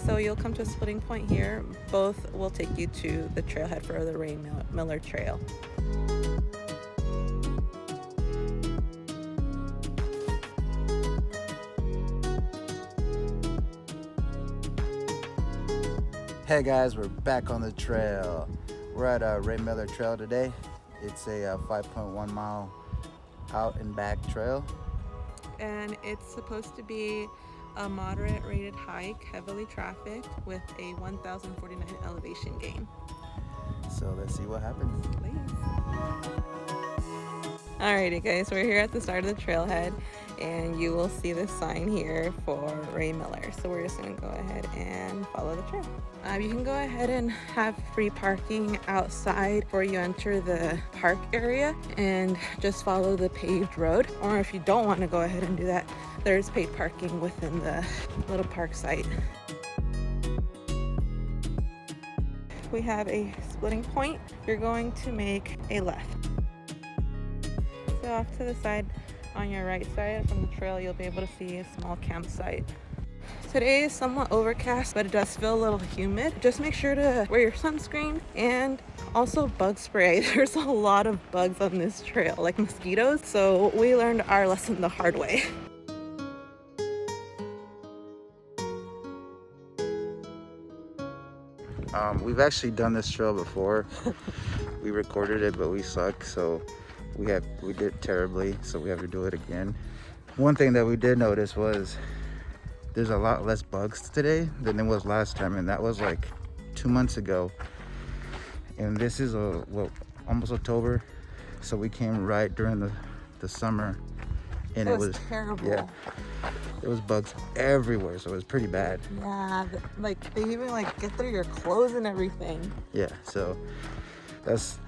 So you'll come to a splitting point here. Both will take you to the trailhead for the Ray Miller Trail. Hey guys, we're back on the trail. We're at Ray Miller Trail today. It's a 5.1 mile out and back trail. And it's supposed to be a moderate rated hike, heavily trafficked, with a 1,049 elevation gain. So let's see what happens. Alrighty guys, we're here at the start of the trailhead and you will see this sign here for Ray Miller. So we're just gonna go ahead and follow the trail. You can go ahead and have free parking outside before you enter the park area and just follow the paved road. Or if you don't want to go ahead and do that, there's paid parking within the little park site. We have a splitting point. You're going to make a left. So off to the side, on your right side from the trail, you'll be able to see a small campsite. Today is somewhat overcast, but it does feel a little humid. Just make sure to wear your sunscreen and also bug spray. There's a lot of bugs on this trail, like mosquitoes. So we learned our lesson the hard way. We've actually done this trail before. We recorded it, but we suck, so we did terribly, so we have to do it again. One thing that we did notice was there's a lot less bugs today than there was last time, and that was like 2 months ago. And this is almost October, so we came right during the summer, and it was terrible. Yeah, there was bugs everywhere, so it was pretty bad. Yeah, like they even like get through your clothes and everything. Yeah, so that's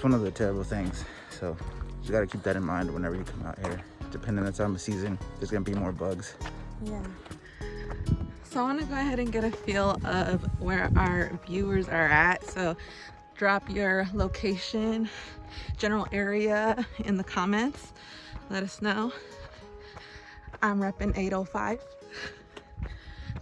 one of the terrible things. So you got to keep that in mind whenever you come out here. Depending on the time of season, there's gonna be more bugs. Yeah. So I want to go ahead and get a feel of where our viewers are at. So drop your location, general area in the comments. Let us know. I'm repping 805.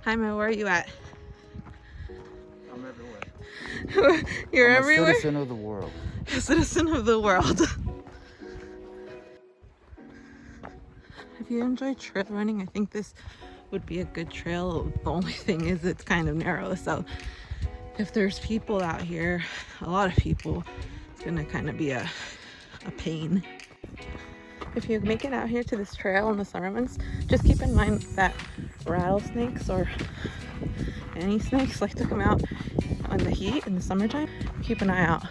Jaime, where are you at? I'm everywhere. You're I'm everywhere? a citizen of the world. A citizen of the world. If you enjoy trail running, I think this would be a good trail. The only thing is it's kind of narrow, so if there's people out here, a lot of people, it's gonna kind of be a pain. If you make it out here to this trail in the summer months, just keep in mind that rattlesnakes or any snakes like to come out in the heat in the summertime. Keep an eye out.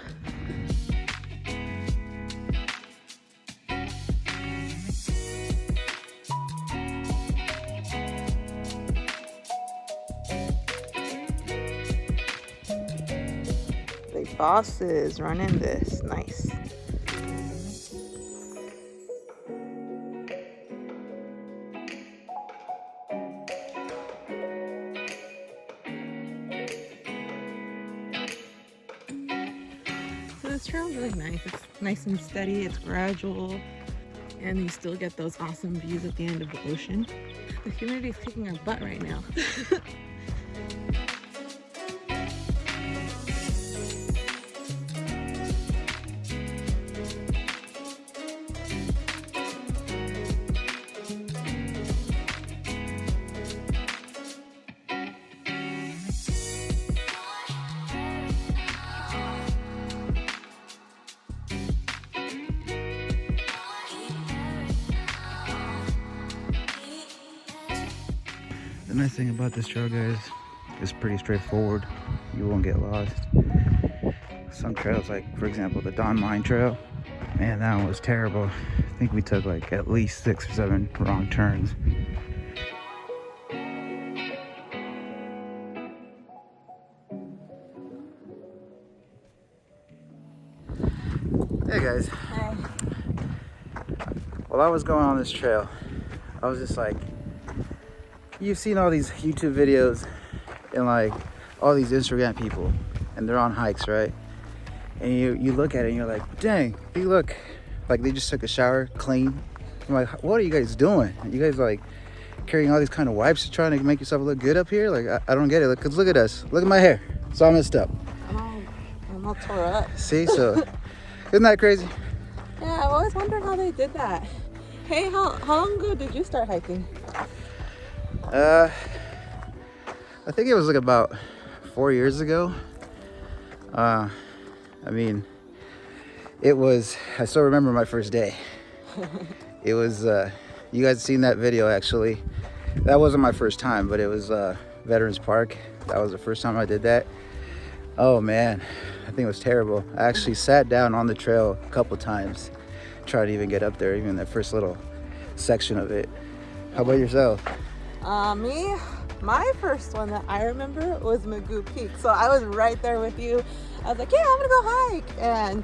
The boss is running this. Nice. So this trail is really nice. It's nice and steady, it's gradual, and you still get those awesome views at the end of the ocean. The humidity is kicking our butt right now. The nice thing about this trail, guys, is pretty straightforward. You won't get lost. Some trails, like for example the Don Mine Trail, man, that one was terrible. I think we took like at least 6 or 7 wrong turns. Hey guys. Hi. While I was going on this trail, I was just like, you've seen all these YouTube videos and like all these Instagram people, and they're on hikes, right? And you look at it and you're like, dang, you look like they just took a shower, clean. I'm like, what are you guys doing? You guys like, carrying all these kind of wipes, trying to make yourself look good up here? Like, I don't get it. Cause look at us. Look at my hair. It's all messed up. I'm all tore up. See, so isn't that crazy? Yeah, I've always wondered how they did that. Hey, how long ago did you start hiking? I think it was like about 4 years ago. I mean, I still remember my first day. It was, you guys seen that video actually. That wasn't my first time, but it was Veterans Park. That was the first time I did that. Oh man, I think it was terrible. I actually sat down on the trail a couple times, tried to even get up there, even that first little section of it. How about yourself? Me, my first one that I remember was Malibu Peak. So I was right there with you. I was like, yeah, I'm gonna go hike. And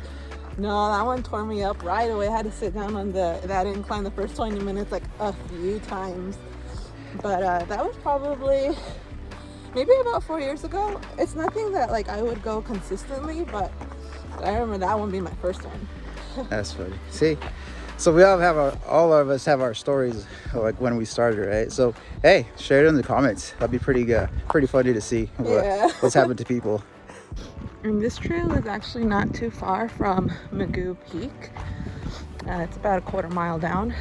no, that one tore me up right away. I had to sit down on that incline the first 20 minutes like a few times. But that was probably maybe about 4 years ago. It's nothing that like I would go consistently, but I remember that one being my first one. That's funny. See, so we all of us have our stories like when we started, right? So hey, share it in the comments. That'd be pretty funny to see what's happened to people. And this trail is actually not too far from Malibu Peak. It's about a quarter mile down,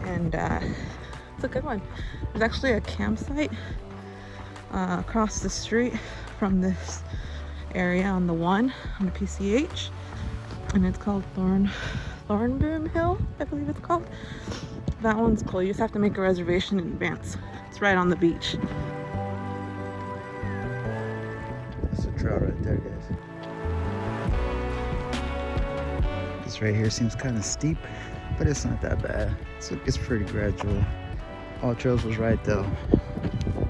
and it's a good one. There's actually a campsite across the street from this area on the PCH, and it's called Thornboom Hill, I believe it's called. That one's cool. You just have to make a reservation in advance. It's right on the beach. That's the trail right there, guys. This right here seems kind of steep, but it's not that bad. It's pretty gradual. All trails was right though.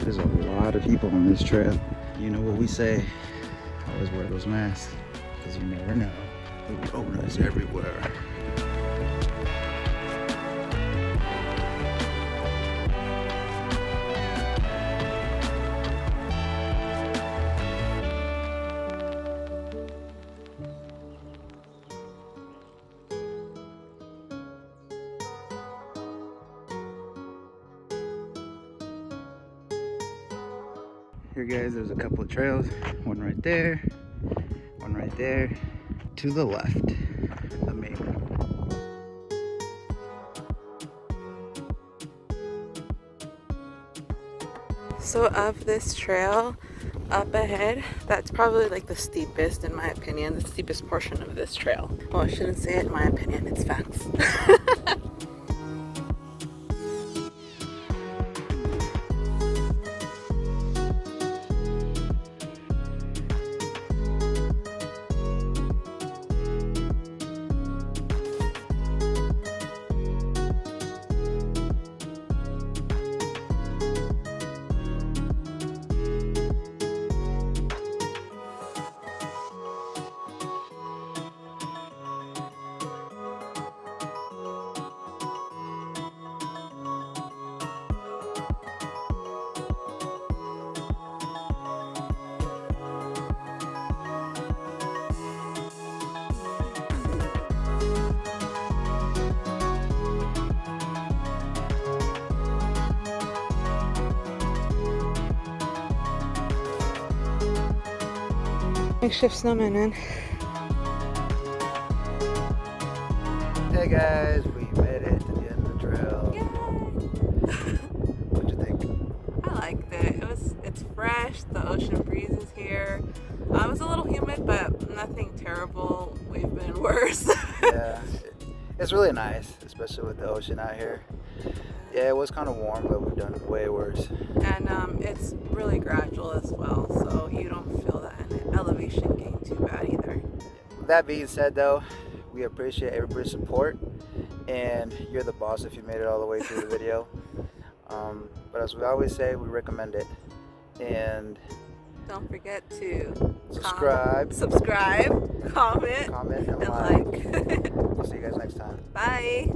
There's a lot of people on this trail. You know what we say, always wear those masks, because you never know. The corona is everywhere. Here guys, there's a couple of trails. One right there, one right there. To the left, the main one. So of this trail up ahead, that's probably like the steepest, in my opinion, the steepest portion of this trail. Well, I shouldn't say it in my opinion, it's facts. Makeshift snowman, man. Hey guys, we made it to the end of the trail. Yay! What'd you think? I liked it. It's fresh. The ocean breeze is here. It was a little humid, but nothing terrible. We've been worse. Yeah, it's really nice, especially with the ocean out here. Yeah, it was kind of warm, but we've done way worse. And it's really gradual as well, so you don't feel that elevation gain too bad either. That being said though, we appreciate everybody's support, and you're the boss if you made it all the way through the video. But as we always say, we recommend it. And don't forget to subscribe, comment, and like. We'll see you guys next time. Bye.